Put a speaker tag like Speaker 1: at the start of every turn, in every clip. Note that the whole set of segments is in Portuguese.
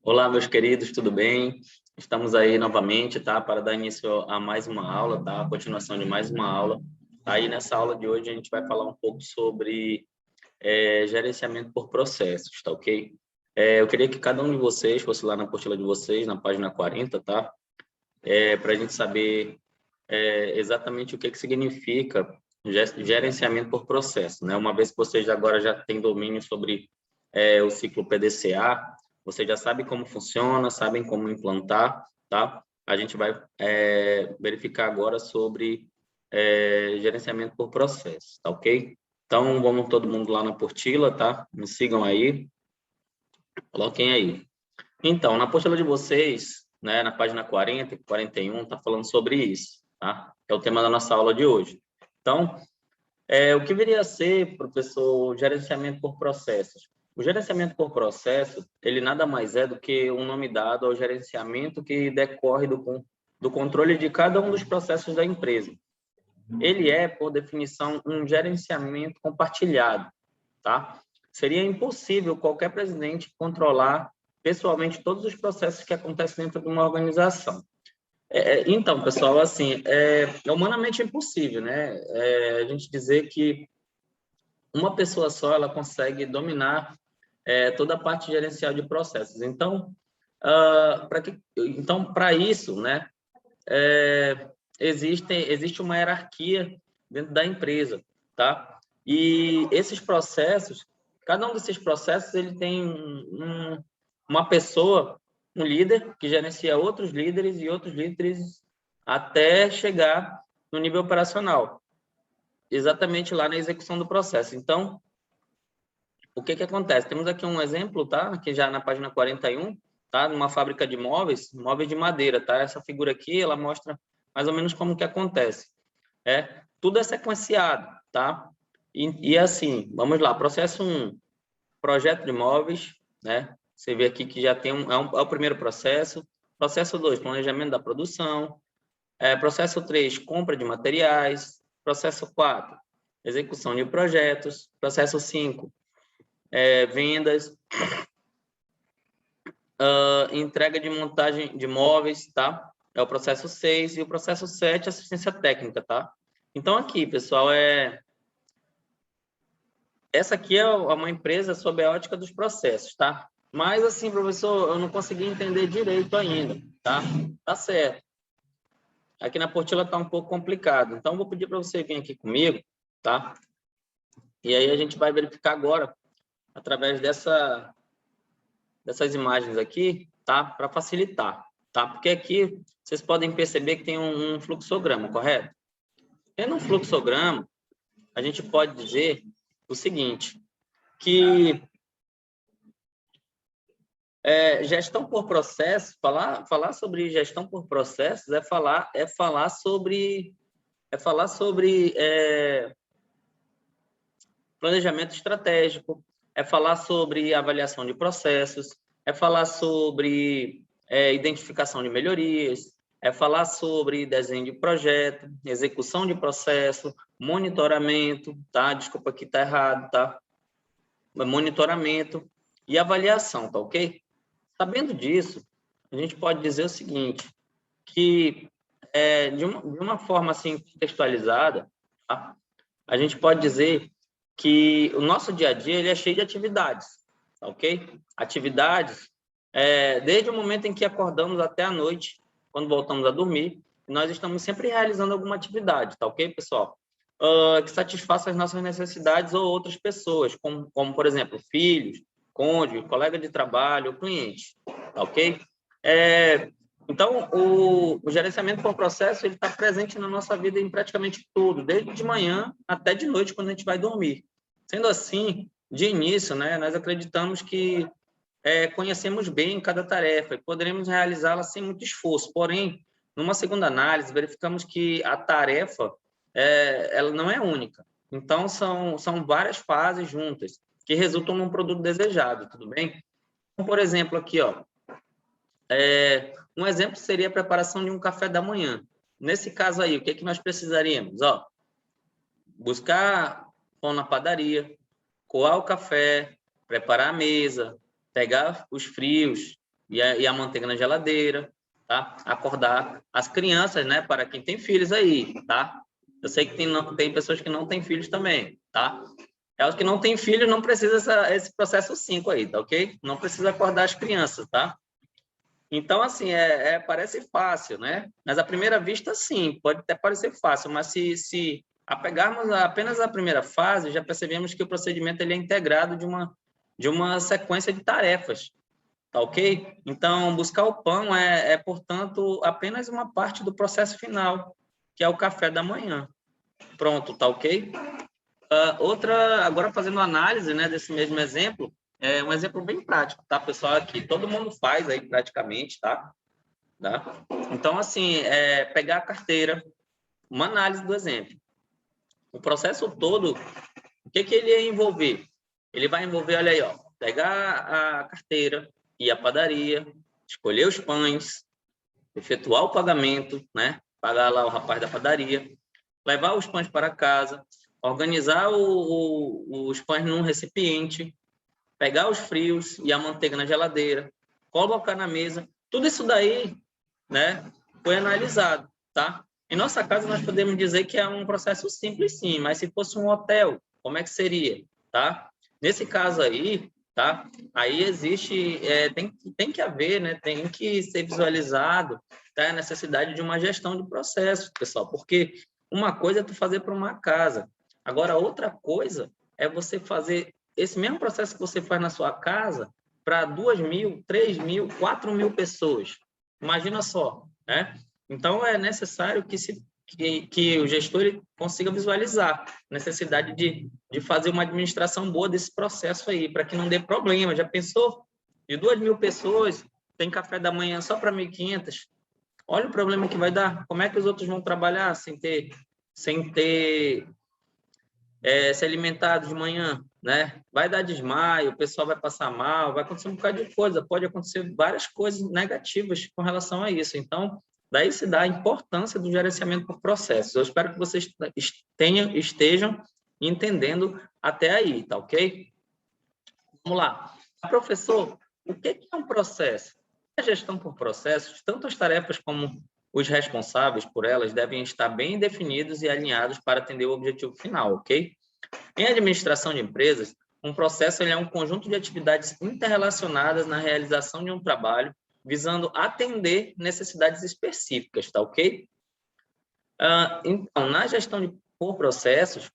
Speaker 1: Olá, meus queridos, tudo bem? Estamos aí novamente, tá? Para dar início a mais uma aula, tá? A continuação de mais uma aula. Aí, nessa aula de hoje, a gente vai falar um pouco sobre gerenciamento por processos, tá ok? Eu queria que cada um de vocês fosse lá na apostila de vocês, na página 40, tá? Para a gente saber exatamente o que significa gerenciamento por processo, né? Uma vez que vocês agora já têm domínio sobre o ciclo PDCA, você já sabe como funciona, sabem como implantar, tá? A gente vai verificar agora sobre gerenciamento por processo, tá ok? Então, vamos todo mundo lá na apostila, tá? Me sigam aí, coloquem aí. Então, na apostila de vocês, né, na página 40 e 41, tá falando sobre isso, tá? É o tema da nossa aula de hoje. Então, o que viria a ser, professor, gerenciamento por processos? O gerenciamento por processo, ele nada mais é do que um nome dado ao gerenciamento que decorre do controle de cada um dos processos da empresa. Ele é, por definição, um gerenciamento compartilhado, tá? Seria impossível qualquer presidente controlar pessoalmente todos os processos que acontecem dentro de uma organização. Então, pessoal, assim, é humanamente impossível, né? A gente dizer que uma pessoa só ela consegue dominar toda a parte gerencial de processos. Então, para isso, né, existe uma hierarquia dentro da empresa, tá? E esses processos, cada um desses processos, ele tem uma pessoa, um líder que gerencia outros líderes e outros líderes até chegar no nível operacional, exatamente lá na execução do processo. Então, o que acontece? Temos aqui um exemplo, tá? Aqui já na página 41, tá? Numa fábrica de móveis, móveis de madeira, tá? Essa figura aqui, ela mostra mais ou menos como que acontece. Tudo é sequenciado, tá? E assim, vamos lá, processo 1, projeto de móveis, né? Você vê aqui que já tem é o primeiro processo. Processo 2, planejamento da produção. Processo 3, compra de materiais. Processo 4, execução de projetos. Processo 5, vendas. Entrega de montagem de móveis, tá? É o processo 6 e o processo 7, assistência técnica, tá? Então, aqui, pessoal, essa aqui é uma empresa sob a ótica dos processos, tá? Mas, assim, professor, eu não consegui entender direito ainda, tá? Tá certo. Aqui na apostila tá um pouco complicado. Então, vou pedir para você vir aqui comigo, tá? E aí a gente vai verificar agora, através dessas imagens aqui, tá? Para facilitar, tá? Porque aqui vocês podem perceber que tem um fluxograma, correto? Tendo um fluxograma, a gente pode dizer o seguinte, que gestão por processo, falar sobre gestão por processos falar sobre planejamento estratégico, é falar sobre avaliação de processos, é falar sobre identificação de melhorias, é falar sobre desenho de projeto, execução de processo, monitoramento, tá? Desculpa aqui, tá errado, tá? Monitoramento e avaliação, tá ok? Sabendo disso, a gente pode dizer o seguinte, que de uma forma assim contextualizada, tá? A gente pode dizer que o nosso dia a dia ele é cheio de atividades, tá ok? Atividades, desde o momento em que acordamos até a noite, quando voltamos a dormir, nós estamos sempre realizando alguma atividade, tá ok, pessoal? Que satisfaça as nossas necessidades ou outras pessoas, como por exemplo, filhos, cônjuge, colega de trabalho, cliente, tá ok? Então, o gerenciamento por processo ele está presente na nossa vida em praticamente tudo, desde de manhã até de noite, quando a gente vai dormir. Sendo assim, de início, né, nós acreditamos que conhecemos bem cada tarefa e poderemos realizá-la sem muito esforço. Porém, numa segunda análise, verificamos que a tarefa ela não é única. Então, são várias fases juntas que resultam num produto desejado, tudo bem? Então, por exemplo, aqui, ó, um exemplo seria a preparação de um café da manhã. Nesse caso aí, o que nós precisaríamos? Ó, buscar pão na padaria, coar o café, preparar a mesa, pegar os frios, e a manteiga na geladeira, tá? Acordar as crianças, né? Para quem tem filhos aí, tá? Eu sei que tem pessoas que não têm filhos também, tá? Os que não têm filhos não precisa esse processo 5 aí, tá ok? Não precisa acordar as crianças, tá? Então, assim, parece fácil, né? Mas à primeira vista, sim, pode até parecer fácil, mas se apegarmos apenas à primeira fase, já percebemos que o procedimento ele é integrado de uma sequência de tarefas, tá ok? Então, buscar o pão portanto, apenas uma parte do processo final, que é o café da manhã. Pronto, tá ok? Agora fazendo análise, né, desse mesmo exemplo, é um exemplo bem prático, tá, pessoal? Aqui, todo mundo faz aí praticamente, tá? Então, assim, pegar a carteira, uma análise do exemplo. O processo todo, o que ele ia envolver? Ele vai envolver, olha aí, ó, pegar a carteira, ir à padaria, escolher os pães, efetuar o pagamento, né? Pagar lá o rapaz da padaria, levar os pães para casa, organizar os pães num recipiente, pegar os frios e a manteiga na geladeira, colocar na mesa. Tudo isso daí, né, foi analisado, tá? Em nossa casa, nós podemos dizer que é um processo simples, sim, mas se fosse um hotel, como é que seria, tá? Nesse caso aí, tá? Aí existe, tem que haver, né? Tem que ser visualizado, tá? A necessidade de uma gestão de processos, pessoal, porque uma coisa é tu fazer para uma casa, agora outra coisa é você fazer esse mesmo processo que você faz na sua casa para 2.000, 3.000, 4.000 pessoas. Imagina só, né? Então, é necessário que o gestor ele consiga visualizar a necessidade de fazer uma administração boa desse processo aí, para que não dê problema. Já pensou? De 2.000 pessoas, tem café da manhã só para 1.500? Olha o problema que vai dar. Como é que os outros vão trabalhar sem ter se alimentar de manhã, né? Vai dar desmaio, o pessoal vai passar mal, vai acontecer um bocado de coisa, pode acontecer várias coisas negativas com relação a isso. Então, daí se dá a importância do gerenciamento por processos. Eu espero que vocês estejam entendendo até aí, tá ok? Vamos lá. Professor, o que é um processo? A gestão por processos, tanto as tarefas como os responsáveis por elas devem estar bem definidos e alinhados para atender o objetivo final, ok? Em administração de empresas, um processo é um conjunto de atividades interrelacionadas na realização de um trabalho, visando atender necessidades específicas, tá ok? Então, na gestão por processos,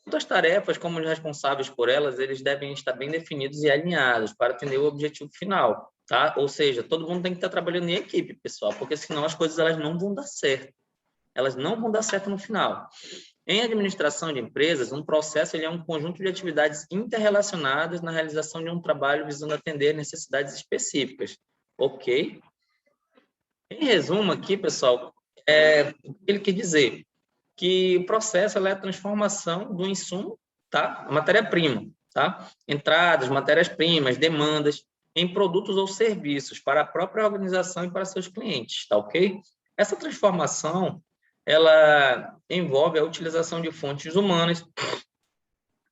Speaker 1: tanto as tarefas como os responsáveis por elas, eles devem estar bem definidos e alinhados para atender o objetivo final, tá? Ou seja, todo mundo tem que estar trabalhando em equipe, pessoal, porque senão as coisas elas não vão dar certo. Elas não vão dar certo no final. Em administração de empresas, um processo é um conjunto de atividades interrelacionadas na realização de um trabalho visando atender necessidades específicas. Ok? Em resumo aqui, pessoal, o que ele quer dizer? Que o processo é a transformação do insumo, tá? A matéria-prima, tá? Entradas, matérias-primas, demandas, em produtos ou serviços para a própria organização e para seus clientes, tá ok? Essa transformação, ela envolve a utilização de fontes humanas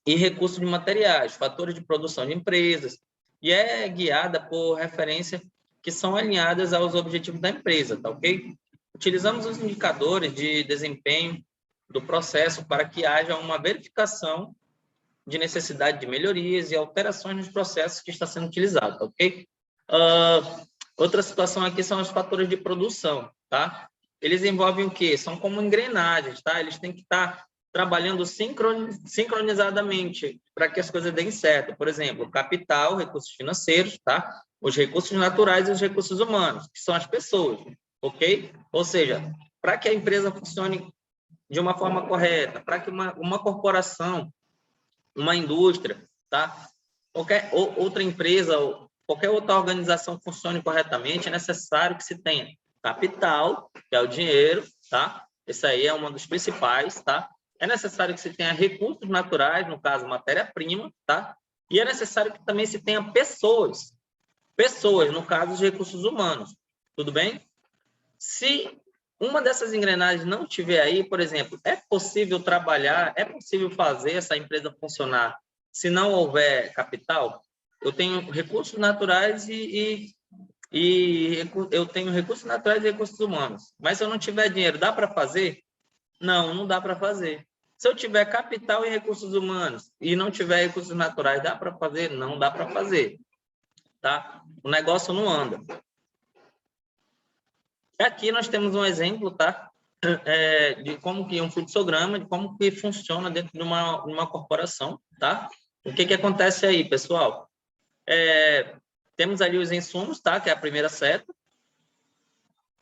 Speaker 1: e recursos de materiais, fatores de produção de empresas, e é guiada por referência que são alinhadas aos objetivos da empresa, tá ok? Utilizamos os indicadores de desempenho do processo para que haja uma verificação de necessidade de melhorias e alterações nos processos que está sendo utilizado, tá ok? Outra situação aqui são os fatores de produção, tá? Eles envolvem o quê? São como engrenagens, tá? Eles têm que estar trabalhando sincronizadamente para que as coisas deem certo. Por exemplo, capital, recursos financeiros, tá? Os recursos naturais e os recursos humanos, que são as pessoas, ok? Ou seja, para que a empresa funcione de uma forma correta, para que uma corporação, uma indústria, tá? Qualquer outra empresa, qualquer outra organização funcione corretamente, é necessário que se tenha capital, que é o dinheiro, tá? Esse aí é um dos principais, tá? É necessário que se tenha recursos naturais, no caso, matéria-prima, tá? E é necessário que também se tenha pessoas, no caso, os recursos humanos, tudo bem? Se uma dessas engrenagens não tiver aí, por exemplo, é possível trabalhar, é possível fazer essa empresa funcionar se não houver capital? Eu tenho recursos naturais e e eu tenho recursos naturais e recursos humanos. Mas se eu não tiver dinheiro, dá para fazer? Não, não dá para fazer. Se eu tiver capital e recursos humanos e não tiver recursos naturais, dá para fazer? Não dá para fazer, tá? O negócio não anda. Aqui nós temos um exemplo, tá? De como que um fluxograma, de como que funciona dentro de uma corporação, tá? O que acontece aí, pessoal? Temos ali os insumos, tá? Que é a primeira seta.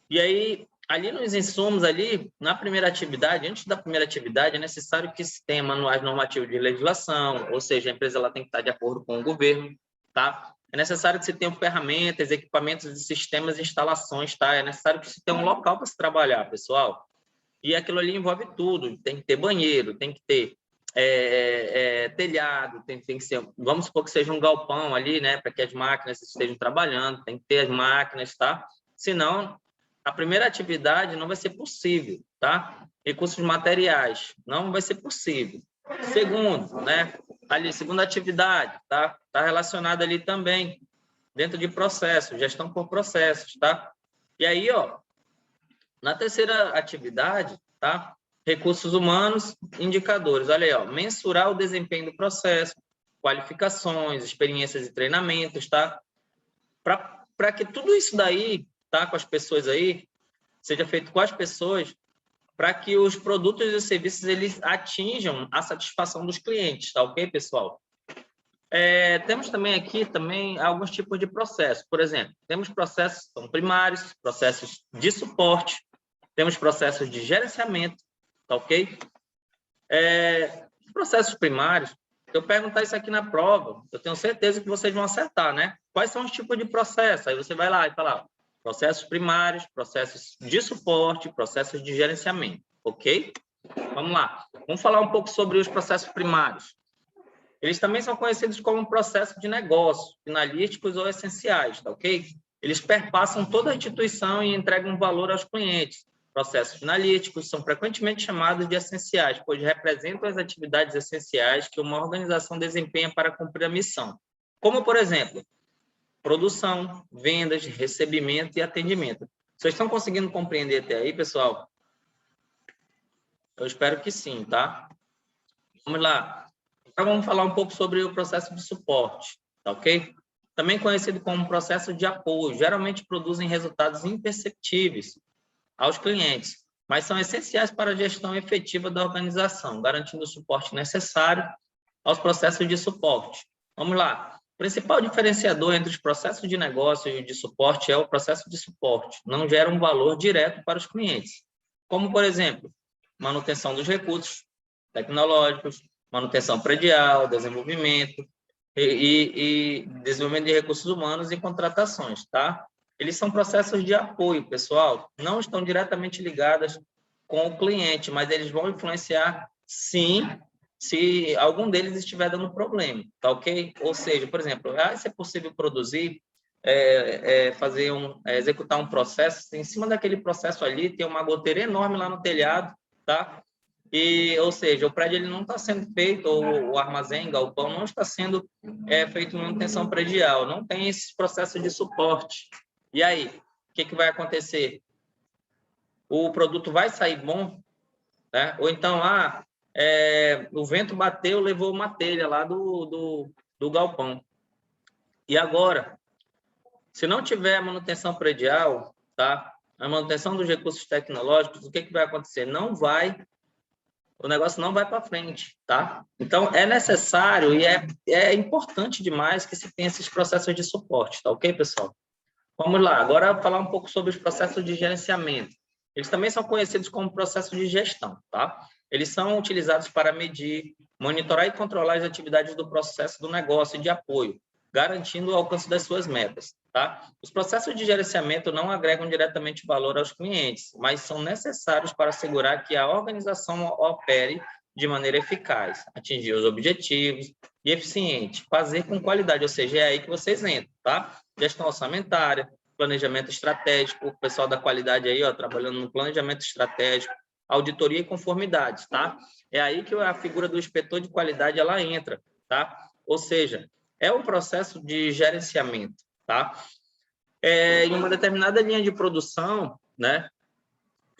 Speaker 1: E aí, ali nos insumos, ali, na primeira atividade, antes da primeira atividade, é necessário que se tenha manuais normativos de legislação, ou seja, a empresa ela tem que estar de acordo com o governo, tá? É necessário que se tenha ferramentas, equipamentos e sistemas e instalações, tá? É necessário que se tenha um local para se trabalhar, pessoal. E aquilo ali envolve tudo. Tem que ter banheiro, tem que ter telhado, tem que ser, vamos supor que seja um galpão ali, né, para que as máquinas estejam trabalhando, tem que ter as máquinas, tá? Senão, a primeira atividade não vai ser possível, tá? Recursos materiais, não vai ser possível. Segundo, né, ali, segunda atividade, tá? Tá relacionada ali também, dentro de processos, gestão por processos, tá? E aí, ó, na terceira atividade, tá? Recursos humanos, indicadores. Olha aí, ó, mensurar o desempenho do processo, qualificações, experiências e treinamentos, tá? Para que tudo isso daí, tá? Com as pessoas aí, seja feito com as pessoas, para que os produtos e os serviços eles atinjam a satisfação dos clientes, tá ok, pessoal? Temos também aqui alguns tipos de processos. Por exemplo, temos processos que são primários, processos de suporte, temos processos de gerenciamento, tá ok? Processos primários, se eu perguntar isso aqui na prova, eu tenho certeza que vocês vão acertar, né? Quais são os tipos de processo? Aí você vai lá e fala, processos primários, processos de suporte, processos de gerenciamento, ok? Vamos lá. Vamos falar um pouco sobre os processos primários. Eles também são conhecidos como processos de negócio, finalísticos ou essenciais, tá ok? Eles perpassam toda a instituição e entregam valor aos clientes. Processos finalísticos são frequentemente chamados de essenciais, pois representam as atividades essenciais que uma organização desempenha para cumprir a missão. Como, por exemplo, produção, vendas, recebimento e atendimento. Vocês estão conseguindo compreender até aí, pessoal? Eu espero que sim, tá? Vamos lá. Agora vamos falar um pouco sobre o processo de suporte, tá ok? Também conhecido como processo de apoio. Geralmente produzem resultados imperceptíveis aos clientes, mas são essenciais para a gestão efetiva da organização, garantindo o suporte necessário aos processos de suporte. Vamos lá. O principal diferenciador entre os processos de negócio e de suporte é o processo de suporte. Não gera um valor direto para os clientes, como, por exemplo, manutenção dos recursos tecnológicos, manutenção predial, desenvolvimento e desenvolvimento de recursos humanos e contratações, tá? Eles são processos de apoio, pessoal, não estão diretamente ligados com o cliente, mas eles vão influenciar, sim, se algum deles estiver dando problema, tá ok? Ou seja, por exemplo, se é possível produzir, executar um processo, em cima daquele processo ali tem uma goteira enorme lá no telhado, tá? Ou seja, o prédio ele não está sendo feito, ou o armazém, galpão, não está sendo feito manutenção predial, não tem esse processo de suporte. E aí, o que vai acontecer? O produto vai sair bom, né? Ou então, o vento bateu, levou uma telha lá do galpão. E agora, se não tiver manutenção predial, tá? A manutenção dos recursos tecnológicos, o que vai acontecer? O negócio não vai para frente, tá? Então, é necessário e é importante demais que se tenha esses processos de suporte, tá ok, pessoal? Vamos lá, agora falar um pouco sobre os processos de gerenciamento. Eles também são conhecidos como processos de gestão, tá? Eles são utilizados para medir, monitorar e controlar as atividades do processo do negócio e de apoio, garantindo o alcance das suas metas, tá? Os processos de gerenciamento não agregam diretamente valor aos clientes, mas são necessários para assegurar que a organização opere de maneira eficaz, atingir os objetivos e eficiente, fazer com qualidade, ou seja, é aí que vocês entram, tá? Gestão orçamentária, planejamento estratégico, o pessoal da qualidade aí, ó, trabalhando no planejamento estratégico, auditoria e conformidade, tá? É aí que a figura do inspetor de qualidade ela entra, tá? Ou seja, é um processo de gerenciamento, tá? em uma determinada linha de produção, né,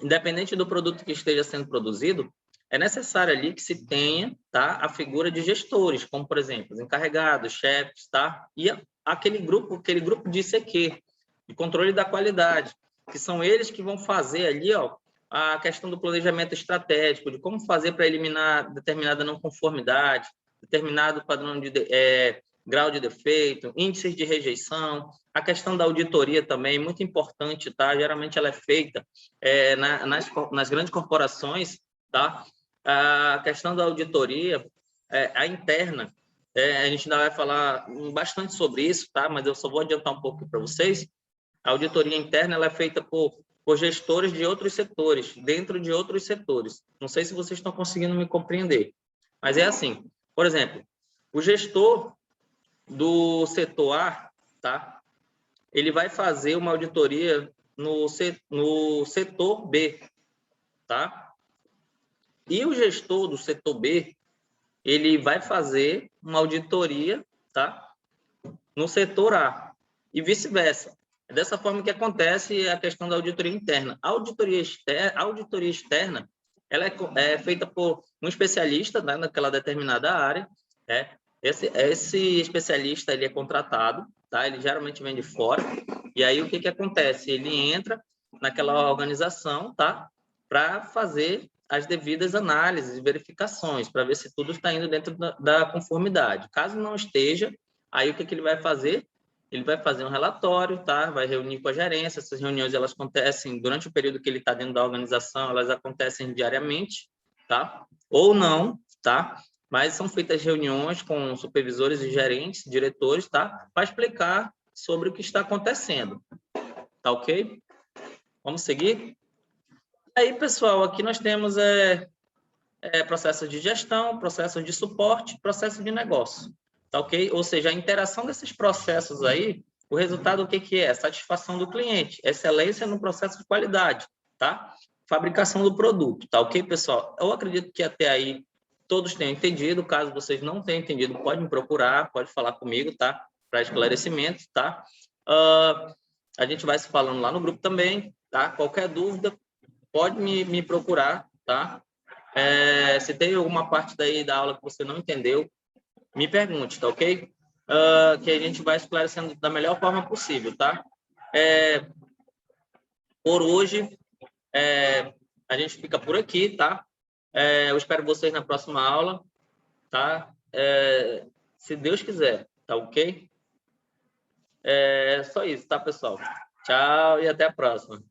Speaker 1: independente do produto que esteja sendo produzido, é necessário ali que se tenha, tá, a figura de gestores, como, por exemplo, os encarregados, chefes, tá, e aquele grupo de ICQ, de controle da qualidade, que são eles que vão fazer ali, ó, a questão do planejamento estratégico, de como fazer para eliminar determinada não conformidade, determinado padrão de grau de defeito, índices de rejeição, a questão da auditoria também, muito importante, tá? Geralmente ela é feita nas grandes corporações, tá? A questão da auditoria, a interna, a gente ainda vai falar bastante sobre isso, tá? Mas eu só vou adiantar um pouco para vocês. A auditoria interna ela é feita por gestores de outros setores, dentro de outros setores. Não sei se vocês estão conseguindo me compreender, mas é assim. Por exemplo, o gestor do setor A, tá? Ele vai fazer uma auditoria no setor B, tá? E o gestor do setor B, ele vai fazer uma auditoria, tá? No setor A e vice-versa. É dessa forma que acontece a questão da auditoria interna. A auditoria externa ela é feita por um especialista, né, naquela determinada área, né? Esse especialista ele é contratado, tá? Ele geralmente vem de fora. E aí o que acontece? Ele entra naquela organização, tá? Para fazer as devidas análises e verificações, para ver se tudo está indo dentro da conformidade. Caso não esteja, aí o que ele vai fazer? Ele vai fazer um relatório, tá? Vai reunir com a gerência. Essas reuniões elas acontecem durante o período que ele está dentro da organização, elas acontecem diariamente, tá? Ou não, tá? Mas são feitas reuniões com supervisores e gerentes, diretores, tá? Para explicar sobre o que está acontecendo, tá ok? Vamos seguir? Aí, pessoal, aqui nós temos processos de gestão, processos de suporte, processo de negócio, tá ok? Ou seja, a interação desses processos aí, o resultado o que é? Satisfação do cliente, excelência no processo de qualidade, tá? Fabricação do produto, tá ok, pessoal? Eu acredito que até aí todos tenham entendido. Caso vocês não tenham entendido, pode me procurar, pode falar comigo, tá? Para esclarecimento, tá? A gente vai se falando lá no grupo também, tá? Qualquer dúvida, pode me procurar, tá? Se tem alguma parte daí da aula que você não entendeu, me pergunte, tá ok? Que a gente vai esclarecendo da melhor forma possível, tá? Por hoje, a gente fica por aqui, tá? Eu espero vocês na próxima aula, tá? Se Deus quiser, tá ok? Só isso, tá, pessoal? Tchau e até a próxima.